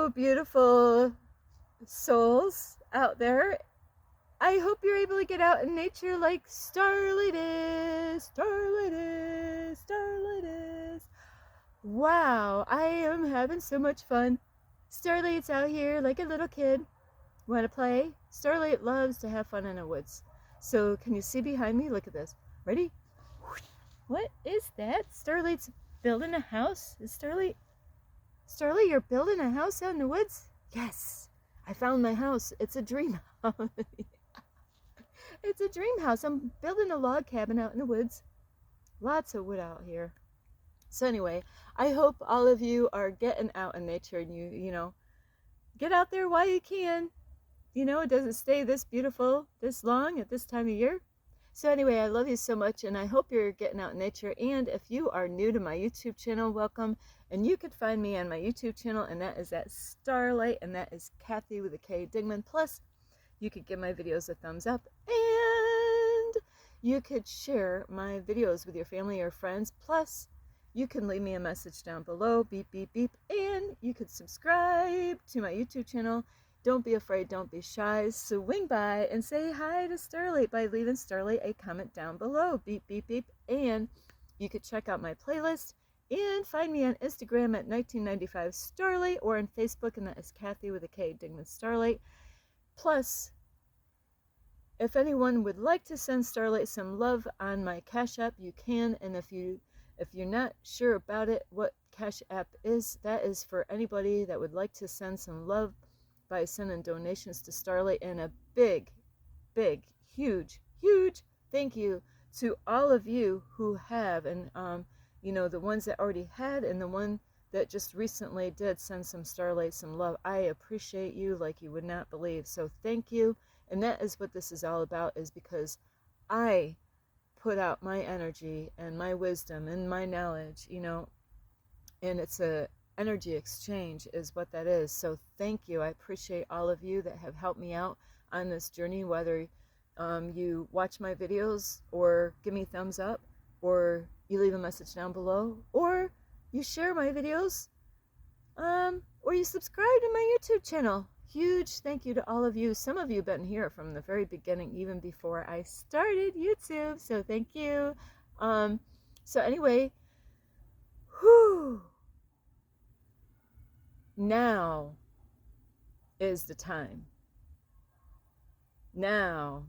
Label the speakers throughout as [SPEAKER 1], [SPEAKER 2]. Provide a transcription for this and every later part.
[SPEAKER 1] Hello, beautiful souls out there. I hope you're able to get out in nature like Starlight is. Starlight is. Starlight is. Wow, I am having so much fun. Starlight's out here like a little kid. Want to play? Starlight loves to have fun in the woods. So, can you see behind me? Look at this. Ready? What is that? Starlight's building a house? Is Starlight? Starlight, you're building a house out in the woods? Yes, I found my house. It's a dream house. It's a dream house. I'm building a log cabin out in the woods. Lots of wood out here. So anyway, I hope all of you are getting out in nature and you get out there while you can. It doesn't stay this beautiful this long at this time of year. So anyway, I love you so much, and I hope you're getting out in nature. And if you are new to my YouTube channel, welcome. And you could find me on my YouTube channel, and that is at Starlight, and that is Kathy with a K Digman. Plus, you could give my videos a thumbs up, and you could share my videos with your family or friends. Plus, you can leave me a message down below, beep, beep, beep, and you could subscribe to my YouTube channel. Don't be afraid, don't be shy. Swing by and say hi to Starlight by leaving Starlight a comment down below. Beep, beep, beep. And you could check out my playlist and find me on Instagram at 1995 Starlight or on Facebook, and that is Kathy with a K, Digman Starlight. Plus, if anyone would like to send Starlight some love on my Cash App, you can. And if you're not sure about it, what Cash App is, that is for anybody that would like to send some love by sending donations to Starlight. And a big, huge thank you to all of you who have, and the ones that already had and the one that just recently did send some Starlight some love. I appreciate you like you would not believe. So thank you. And that is what this is all about, is because I put out my energy and my wisdom and my knowledge, and it's a energy exchange is what that is. So thank you. I appreciate all of you that have helped me out on this journey, whether you watch my videos or give me thumbs up, or you leave a message down below, or you share my videos, or you subscribe to my YouTube channel. Huge thank you to all of you. Some of you have been here from the very beginning, even before I started YouTube. So thank you. So anyway, whew. Now is the time. Now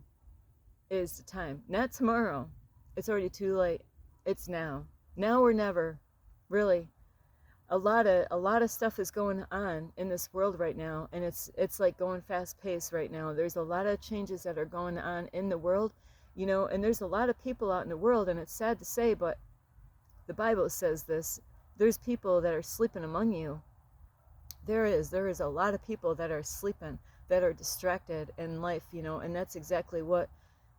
[SPEAKER 1] is the time. Not tomorrow. It's already too late. It's now. Now or never. Really. A lot of stuff is going on in this world right now, and it's like going fast paced right now. There's a lot of changes that are going on in the world, and there's a lot of people out in the world, and it's sad to say, but the Bible says this. There's people that are sleeping among you. There is a lot of people that are sleeping, that are distracted in life, and that's exactly what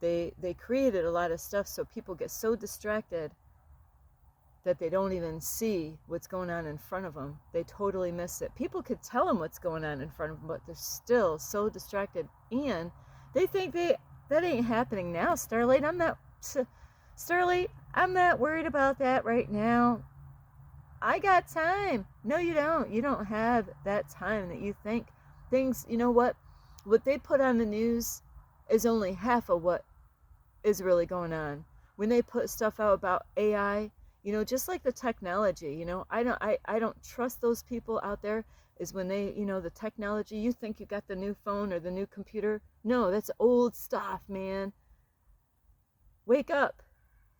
[SPEAKER 1] they created a lot of stuff so people get so distracted that they don't even see what's going on in front of them. They totally miss it. People could tell them what's going on in front of them, but they're still so distracted, and they think that ain't happening now. Starlight, I'm not worried about that right now. I got time. No, you don't. You don't have that time that you think. Things, what they put on the news is only half of what is really going on. When they put stuff out about AI, just like the technology, I don't trust those people out there, is when they, the technology, you think you got the new phone or the new computer. No, that's old stuff, man. Wake up.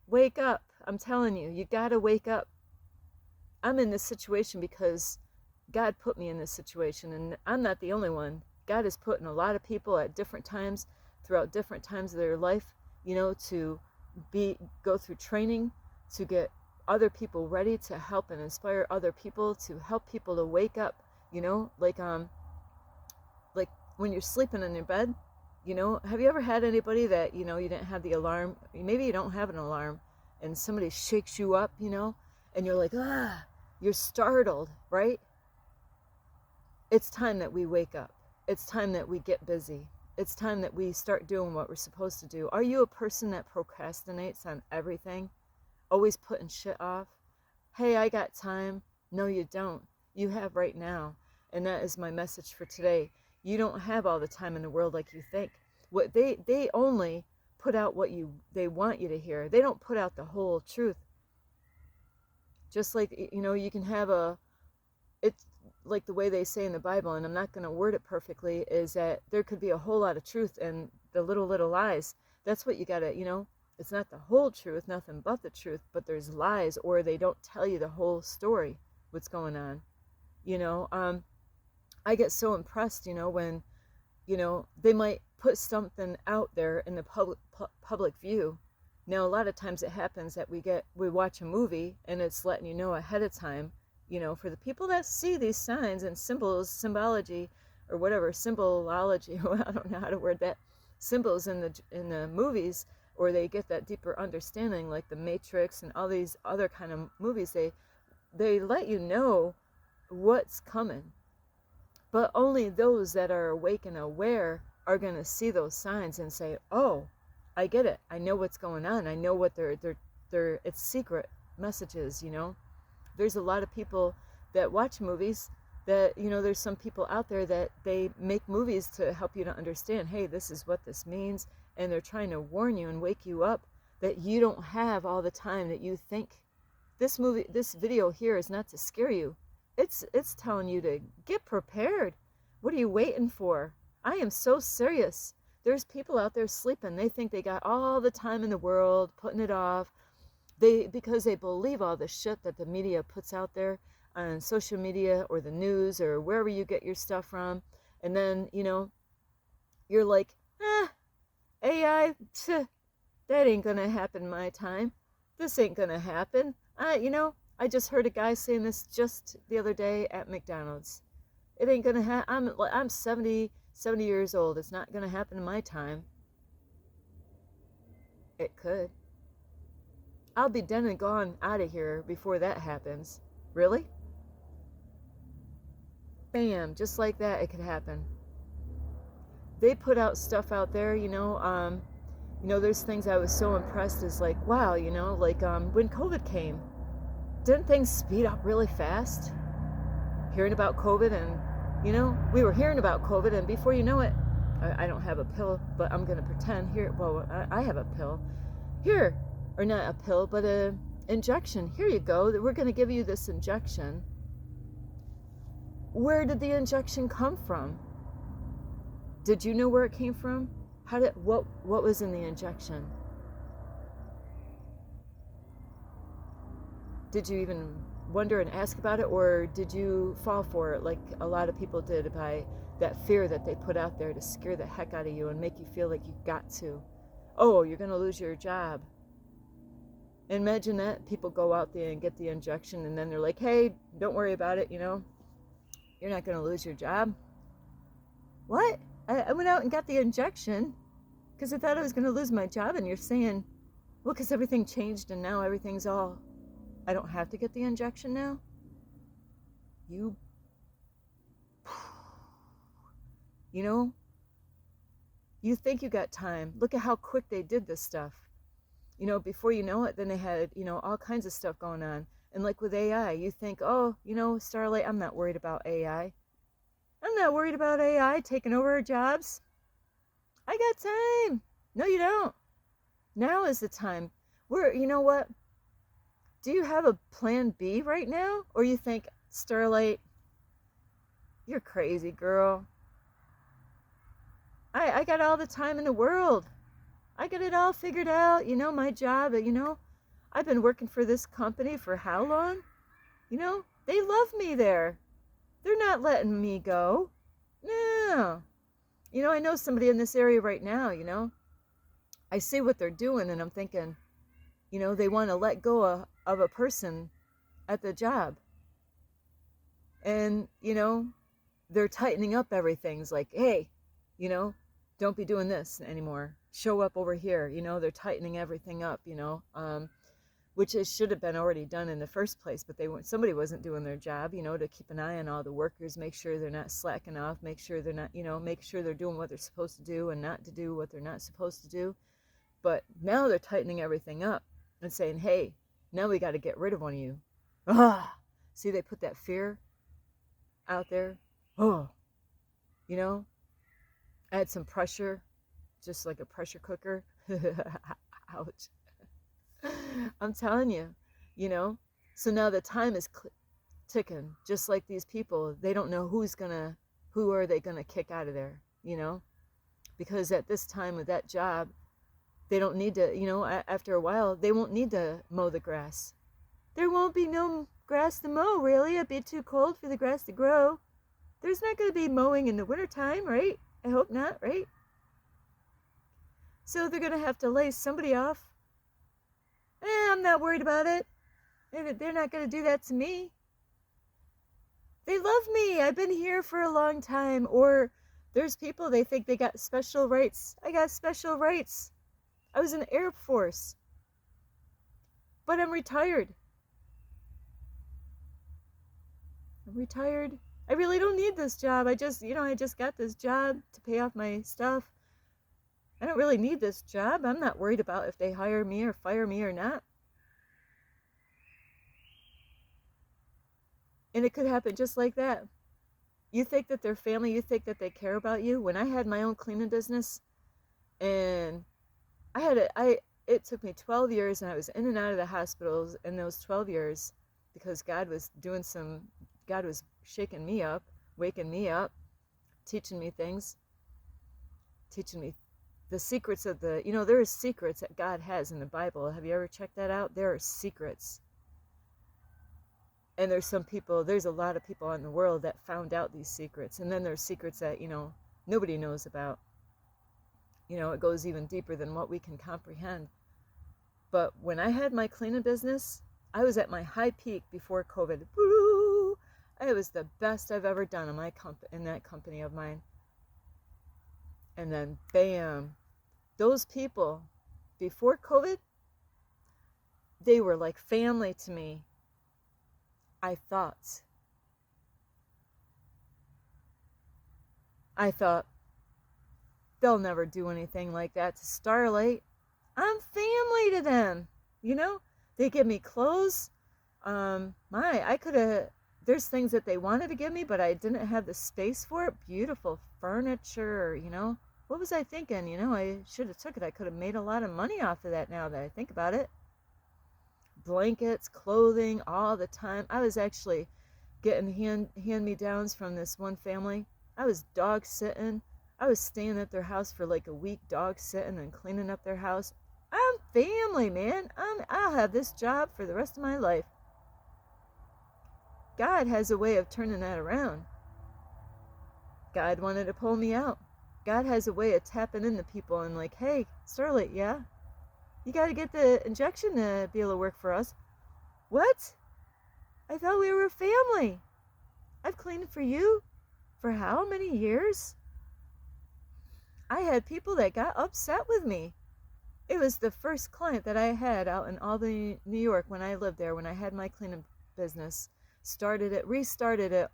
[SPEAKER 1] Wake up. I'm telling you, you got to wake up. I'm in this situation because God put me in this situation, and I'm not the only one. God has put in a lot of people at different times, throughout different times of their life, to go through training, to get other people ready, to help and inspire other people, to help people to wake up, like when you're sleeping in your bed, have you ever had anybody that, you didn't have the alarm, maybe you don't have an alarm, and somebody shakes you up, and you're like, you're startled, right? It's time that we wake up. It's time that we get busy. It's time that we start doing what we're supposed to do. Are you a person that procrastinates on everything? Always putting shit off? Hey, I got time. No, you don't. You have right now. And that is my message for today. You don't have all the time in the world like you think. What they only put out what they want you to hear. They don't put out the whole truth. Just like, you can have it's like the way they say in the Bible, and I'm not going to word it perfectly, is that there could be a whole lot of truth and the little lies. That's what you got to, it's not the whole truth, nothing but the truth, but there's lies, or they don't tell you the whole story, what's going on. I get so impressed, when, they might put something out there in the public view. Now, a lot of times it happens that we watch a movie and it's letting you know ahead of time, for the people that see these signs and symbology, or whatever, symbolology, I don't know how to word that, symbols in the movies, or they get that deeper understanding, like The Matrix and all these other kind of movies, they let you know what's coming. But only those that are awake and aware are going to see those signs and say, oh, I get it. I know what's going on. I know what it's secret messages, There's a lot of people that watch movies that, there's some people out there that they make movies to help you to understand, hey, this is what this means. And they're trying to warn you and wake you up that you don't have all the time that you think. This video here is not to scare you. It's telling you to get prepared. What are you waiting for? I am so serious. There's people out there sleeping. They think they got all the time in the world, putting it off. Because they believe all the shit that the media puts out there on social media or the news or wherever you get your stuff from. And then, you're like, AI, that ain't gonna happen my time. This ain't gonna happen. I just heard a guy saying this just the other day at McDonald's. It ain't gonna happen. I'm 70 years old. It's not gonna happen in my time. It could. I'll be done and gone out of here before that happens. Really? Bam, just like that, it could happen. They put out stuff out there, there's things I was so impressed is like, wow, when COVID came, didn't things speed up really fast? Hearing about COVID and, we were hearing about COVID, and before you know it, I don't have a pill, but I'm going to pretend here, well, I have a pill. Here, or not a pill, but a injection. Here you go. We're going to give you this injection. Where did the injection come from? Did you know where it came from? What was in the injection? Did you even wonder and ask about it, or did you fall for it like a lot of people did by that fear that they put out there to scare the heck out of you and make you feel like you got to? Oh, you're going to lose your job. Imagine that. People go out there and get the injection, and then they're like, hey, don't worry about it, you're not going to lose your job. What? I went out and got the injection because I thought I was going to lose my job, and you're saying, well, because everything changed and now everything's all, I don't have to get the injection now? You think you got time. Look at how quick they did this stuff. Before you know it, then they had, all kinds of stuff going on. And like with AI, you think, oh, Starlight, I'm not worried about AI. I'm not worried about AI taking over our jobs. I got time. No, you don't. Now is the time. You know what? Do you have a plan B right now? Or you think, Starlight, you're crazy, girl. I got all the time in the world. I got it all figured out. My job, I've been working for this company for how long? They love me there. They're not letting me go. No. I know somebody in this area right now, I see what they're doing, and I'm thinking, they want to let go of a person at the job. And, they're tightening up everything. It's like, hey, don't be doing this anymore. Show up over here. They're tightening everything up, which it should have been already done in the first place, but somebody wasn't doing their job, to keep an eye on all the workers, make sure they're not slacking off, make sure they're not, make sure they're doing what they're supposed to do and not to do what they're not supposed to do. But now they're tightening everything up and saying, hey, now we got to get rid of one of you. See, they put that fear out there. oh, you know, add some pressure, just like a pressure cooker. Ouch. I'm telling you, you know. So now the time is ticking, just like these people. They don't know who are they gonna kick out of there, you know? Because at this time with that job, they don't need to, you know, after a while, they won't need to mow the grass. There won't be no grass to mow, really. It'd be too cold for the grass to grow. There's not going to be mowing in the wintertime, right? I hope not, right? So they're going to have to lay somebody off. I'm not worried about it. They're not going to do that to me. They love me. I've been here for a long time. Or there's people, they think they got special rights. I got special rights. I was in the Air Force. But I'm retired. I'm retired. I really don't need this job. I just got this job to pay off my stuff. I don't really need this job. I'm not worried about if they hire me or fire me or not. And it could happen just like that. You think that they're family, you think that they care about you. When I had my own cleaning business, and it took me 12 years, and I was in and out of the hospitals in those 12 years because God was shaking me up, waking me up, teaching me things, teaching me the secrets of there are secrets that God has in the Bible. Have you ever checked that out? There are secrets. And there's a lot of people in the world that found out these secrets. And then there's secrets that, nobody knows about. It goes even deeper than what we can comprehend. But when I had my cleaning business, I was at my high peak before COVID. Woo! It was the best I've ever done in that company of mine. And then, bam, those people, before COVID, they were like family to me. I thought, they'll never do anything like that to Starlight. I'm family to them, They give me clothes. There's things that they wanted to give me, but I didn't have the space for it. Beautiful furniture, What was I thinking? I should have took it. I could have made a lot of money off of that now that I think about it. Blankets, clothing, all the time. I was actually getting hand-me-downs from this one family. I was dog sitting. I was staying at their house for like a week, dog sitting and cleaning up their house. I'm family, man. I'll have this job for the rest of my life. God has a way of turning that around. God wanted to pull me out. God has a way of tapping into people and like, hey, Starlight, yeah? You got to get the injection to be able to work for us. What? I thought we were a family. I've cleaned for you for how many years? I had people that got upset with me. It was the first client that I had out in Albany, New York when I lived there, when I had my cleaning business. Restarted it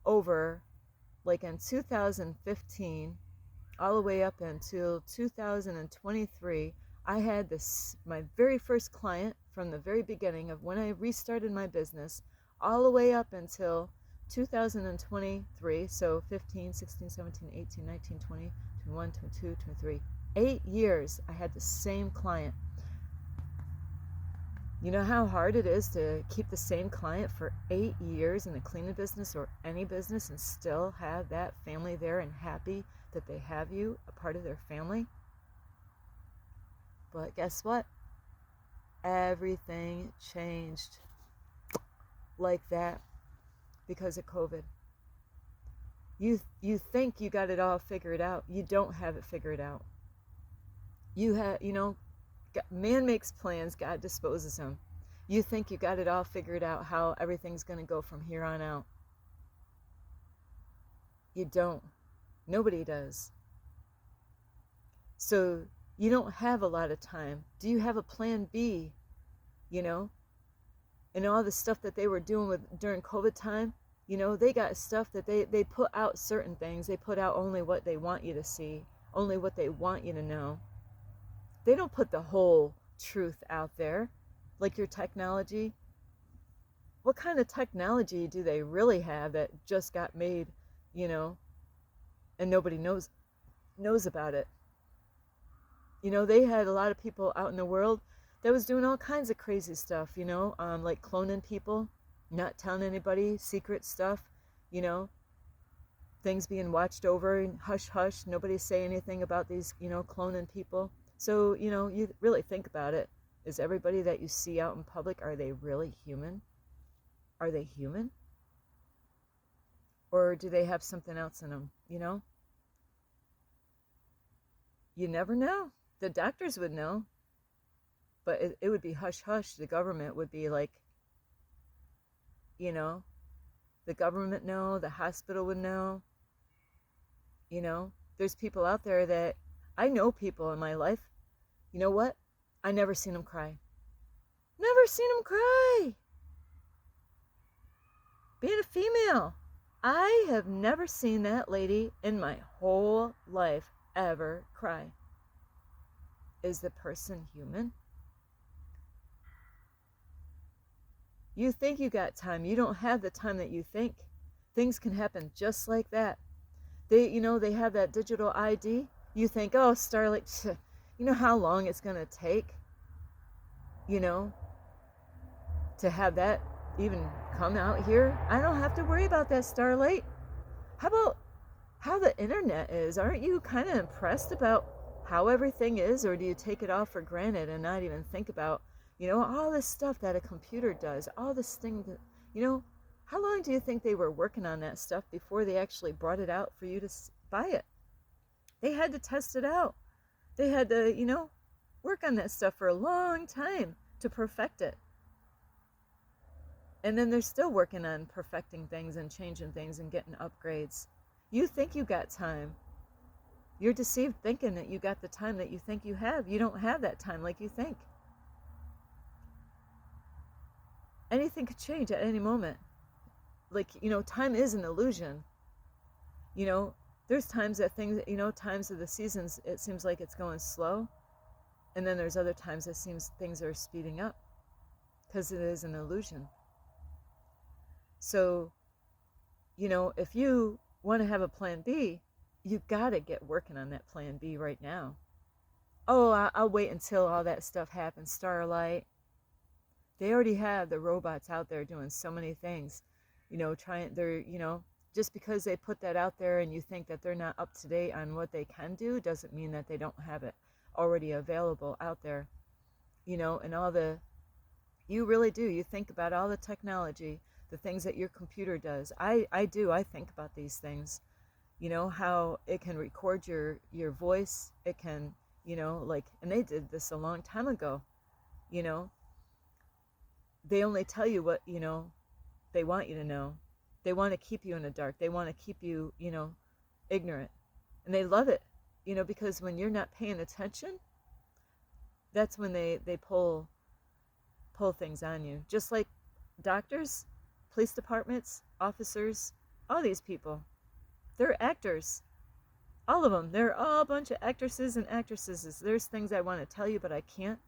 [SPEAKER 1] over like in 2015, all the way up until 2023. I had my very first client from the very beginning of when I restarted my business, all the way up until 2023. So 15, 16, 17, 18, 19, 20, 21, 22, 23. 8 years I had the same client. You know how hard it is to keep the same client for 8 years in a cleaning business or any business and still have that family there and happy that they have you, a part of their family? But guess what? Everything changed like that because of COVID. You think you got it all figured out. You don't have it figured out. Man makes plans, God disposes them. You think you got it all figured out, how everything's going to go from here on out. You don't. Nobody does. So you don't have a lot of time. Do you have a plan B? And all the stuff that they were doing during COVID time, they got stuff that they put out certain things. They put out only what they want you to see, only what they want you to know. They don't put the whole truth out there, like your technology. What kind of technology do they really have that just got made, you know, and nobody knows about it. You know, they had a lot of people out in the world that was doing all kinds of crazy stuff, you know, like cloning people, not telling anybody, secret stuff, you know, things being watched over and hush hush, nobody say anything about these, you know, cloning people. So, you know, you really think about it. Is everybody that you see out in public, are they really human? Are they human? Or do they have something else in them, you know? You never know. The doctors would know, but it would be hush hush. The government would be like, you know, the government know, the hospital would know, you know. There's people out there that I know people in my life. You know what? I never seen them cry. Never seen them cry. Being a female, I have never seen that lady in my whole life ever cry. Is the person human? You think you got time. You don't have the time that you think. Things can happen just like that. You know, they have that digital ID. You think, oh, Starlight, you know how long it's going to take, you know, to have that even come out here? I don't have to worry about that, Starlight. How about how the internet is? Aren't you kind of impressed about how everything is, or do you take it all for granted and not even think about, you know, all this stuff that a computer does, all this thing that, you know, how long do you think they were working on that stuff before they actually brought it out for you to buy it? They had to test it out. They had to, you know, work on that stuff for a long time to perfect it. And then they're still working on perfecting things and changing things and getting upgrades. You think you got time. You're deceived thinking that you got the time that you think you have. You don't have that time like you think. Anything could change at any moment. Like, you know, time is an illusion. You know, there's times that things, you know, times of the seasons, it seems like it's going slow. And then there's other times it seems things are speeding up because it is an illusion. So, you know, if you want to have a plan B, you got to get working on that plan B right now. Oh, I'll wait until all that stuff happens. Starlight. They already have the robots out there doing so many things. You know, they're, you know, just because they put that out there and you think that they're not up to date on what they can do doesn't mean that they don't have it already available out there. You know, and you really do. You think about all the technology, the things that your computer does. I do. I think about these things. You know, how it can record your voice. It can, you know, like, and they did this a long time ago. You know, they only tell you what, you know, they want you to know. They want to keep you in the dark. They want to keep you, you know, ignorant. And they love it, you know, because when you're not paying attention, that's when they pull things on you. Just like doctors, police departments, officers, all these people. They're actors. All of them. They're all a bunch of actresses and actresses. There's things I want to tell you, but I can't.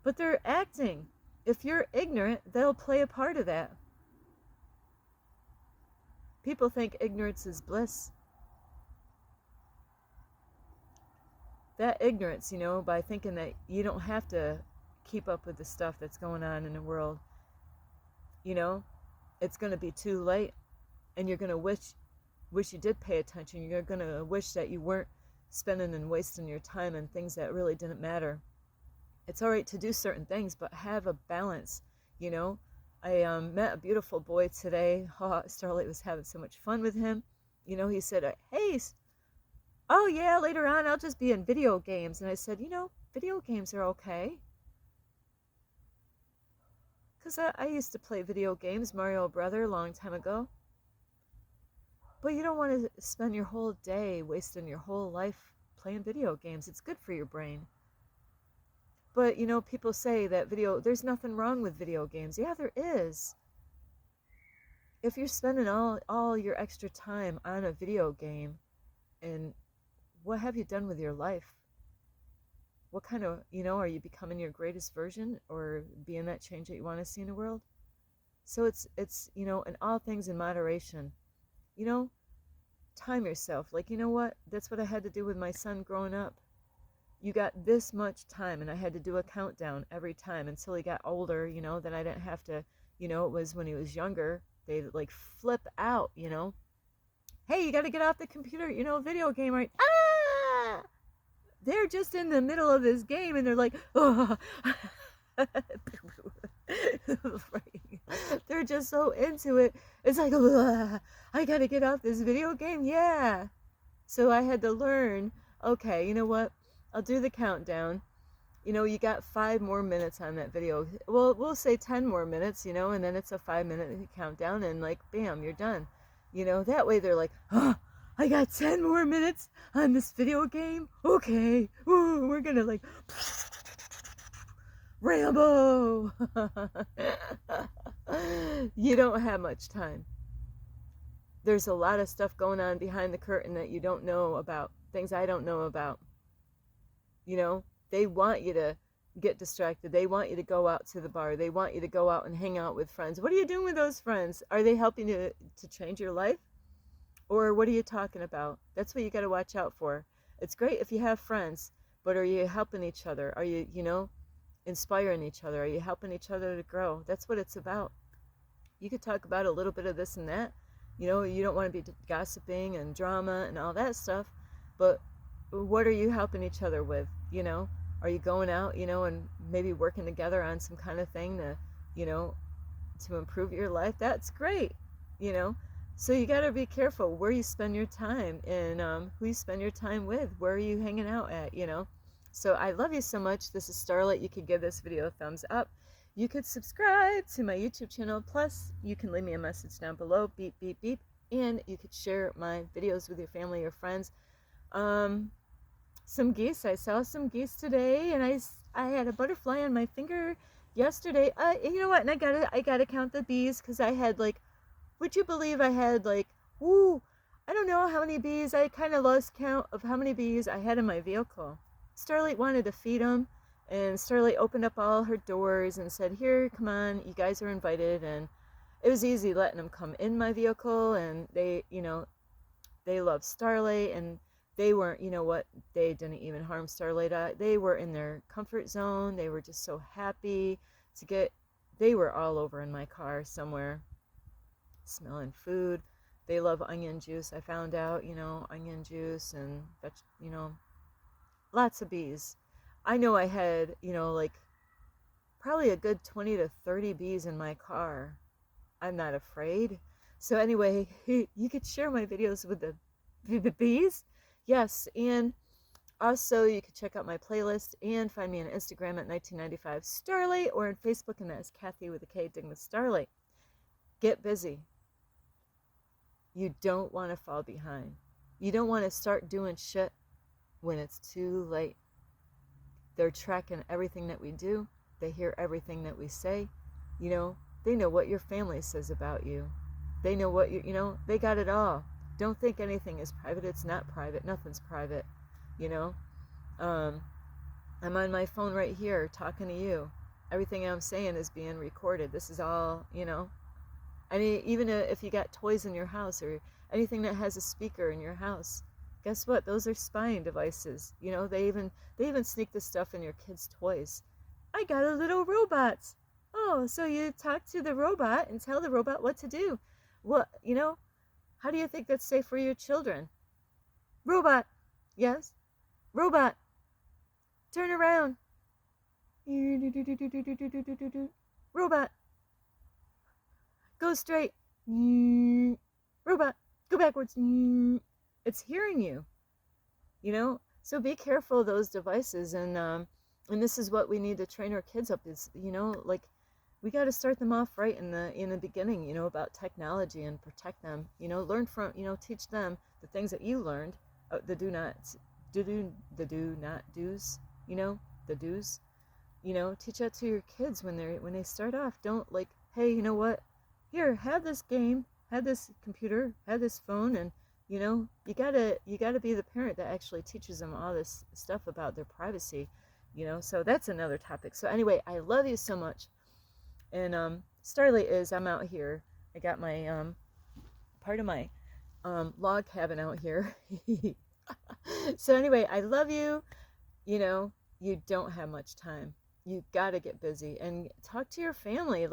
[SPEAKER 1] But they're acting. If you're ignorant, they'll play a part of that. People think ignorance is bliss. That ignorance, you know, by thinking that you don't have to keep up with the stuff that's going on in the world, you know, it's going to be too late, and you're going to wish you did pay attention. You're going to wish that you weren't spending and wasting your time on things that really didn't matter. It's all right to do certain things, but have a balance, you know. I met a beautiful boy today. Oh, Starlight was having so much fun with him. You know, he said, hey, oh yeah, later on I'll just be in video games. And I said, you know, video games are okay. Because I used to play video games, Mario Brother, a long time ago. But you don't want to spend your whole day wasting your whole life playing video games. It's good for your brain. But, you know, people say that there's nothing wrong with video games. Yeah, there is. If you're spending all your extra time on a video game, and what have you done with your life? What kind of, you know, are you becoming your greatest version or being that change that you want to see in the world? So it's, you know, in all things in moderation. You know, time yourself. Like, you know what? That's what I had to do with my son growing up. You got this much time, and I had to do a countdown every time until he got older, you know, then I didn't have to, you know, it was when he was younger, they'd like flip out, you know. Hey, you got to get off the computer, you know, video game, right? Ah! They're just in the middle of this game and they're like, oh. Right. They're just so into it. It's like, I got to get off this video game. Yeah. So I had to learn, okay, you know what? I'll do the countdown. You know, you got 5 more minutes on that video. Well, we'll say 10 more minutes, you know, and then it's a 5-minute countdown and like, bam, you're done. You know, that way they're like, oh, I got 10 more minutes on this video game. Okay. Ooh, we're going to like, Rambo. You don't have much time. There's a lot of stuff going on behind the curtain that you don't know about, things I don't know about. You know, they want you to get distracted. They want you to go out to the bar. They want you to go out and hang out with friends. What are you doing with those friends? Are they helping you to change your life? Or what are you talking about? That's what you got to watch out for. It's great if you have friends, but are you helping each other? Are you, you know, inspiring each other? Are you helping each other to grow? That's what it's about. You could talk about a little bit of this and that. You know, you don't want to be gossiping and drama and all that stuff, but what are you helping each other with? You know, are you going out, you know, and maybe working together on some kind of thing to, you know, to improve your life? That's great, you know. So you got to be careful where you spend your time and who you spend your time with. Where are you hanging out at, you know? So I love you so much. This is Starlight. You could give this video a thumbs up. You could subscribe to my YouTube channel. Plus, you can leave me a message down below. Beep, beep, beep. And you could share my videos with your family or friends. Some geese. I saw some geese today, and I had a butterfly on my finger yesterday. You know what? And I gotta count the bees because I had like, would you believe I had like, ooh, I don't know how many bees. I kind of lost count of how many bees I had in my vehicle. Starlight wanted to feed them, and Starlight opened up all her doors and said, here, come on, you guys are invited. And it was easy letting them come in my vehicle, and they, you know, they love Starlight, and they weren't, you know what, they didn't even harm Starlight. They were in their comfort zone. They were just so happy to get, they were all over in my car somewhere, smelling food. They love onion juice. I found out, you know, onion juice and, you know, lots of bees. I know I had, you know, like probably a good 20 to 30 bees in my car. I'm not afraid. So anyway, you could share my videos with the bees. Yes, and also you could check out my playlist and find me on Instagram at 1995 Starlight or on Facebook, and that's Kathy with a K, Dig the Starlight. Get busy. You don't want to fall behind. You don't want to start doing shit when it's too late. They're tracking everything that we do. They hear everything that we say. You know, they know what your family says about you. They know what you know, they got it all. Don't think anything is private. It's not private. Nothing's private, you know. I'm on my phone right here talking to you. Everything I'm saying is being recorded. This is all, you know. I mean, even if you got toys in your house or anything that has a speaker in your house, guess what? Those are spying devices. You know, they even sneak this stuff in your kids' toys. I got a little robot. Oh, so you talk to the robot and tell the robot what to do. What, you know, how do you think that's safe for your children? Robot. Yes. Robot. Turn around. Robot. Go straight. Robot. Go backwards. It's hearing you. You know? So be careful of those devices, and this is what we need to train our kids up is, you know, like we got to start them off right in the beginning, you know, about technology and protect them, you know, learn from, you know, teach them the things that you learned, the do not do's, you know, the do's, you know, teach that to your kids when they start off. Don't like, hey, you know what, here, have this game, have this computer, have this phone, and you know, you gotta be the parent that actually teaches them all this stuff about their privacy, you know. So that's another topic. So anyway, I love you so much. And Starlight is, I'm out here. I got my part of my log cabin out here. So anyway, I love you. You know, you don't have much time. You got to get busy and talk to your family.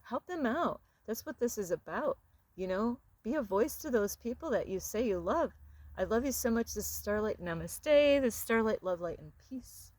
[SPEAKER 1] Help them out. That's what this is about. Be a voice to those people that you say you love. I love you so much. This is Starlight. Namaste. This is Starlight, love, light, and peace.